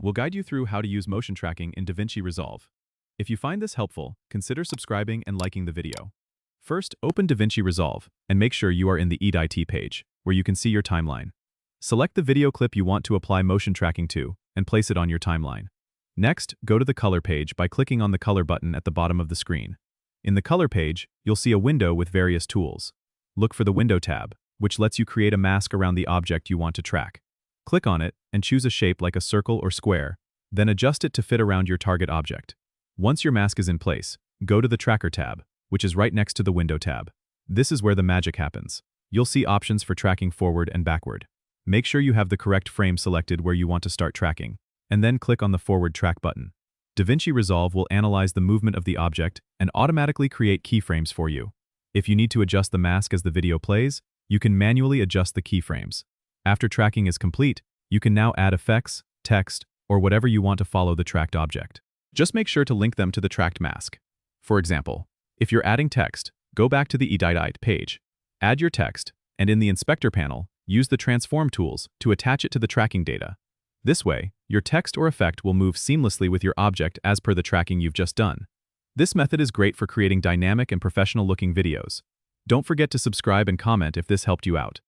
we'll guide you through how to use motion tracking in DaVinci Resolve. If you find this helpful, consider subscribing and liking the video. First, open DaVinci Resolve and make sure you are in the EDIT page, where you can see your timeline. Select the video clip you want to apply motion tracking to and place it on your timeline. Next, go to the color page by clicking on the color button at the bottom of the screen. In the color page, you'll see a window with various tools. Look for the Window tab, which lets you create a mask around the object you want to track. Click on it and choose a shape like a circle or square, then adjust it to fit around your target object. Once your mask is in place, go to the Tracker tab, which is right next to the Window tab. This is where the magic happens. You'll see options for tracking forward and backward. Make sure you have the correct frame selected where you want to start tracking, and then click on the Forward Track button. DaVinci Resolve will analyze the movement of the object and automatically create keyframes for you. If you need to adjust the mask as the video plays, you can manually adjust the keyframes. After tracking is complete, you can now add effects, text, or whatever you want to follow the tracked object. Just make sure to link them to the tracked mask. For example, if you're adding text, go back to the EDIT page, add your text, and in the Inspector panel, use the Transform tools to attach it to the tracking data. This way, your text or effect will move seamlessly with your object as per the tracking you've just done. This method is great for creating dynamic and professional-looking videos. Don't forget to subscribe and comment if this helped you out.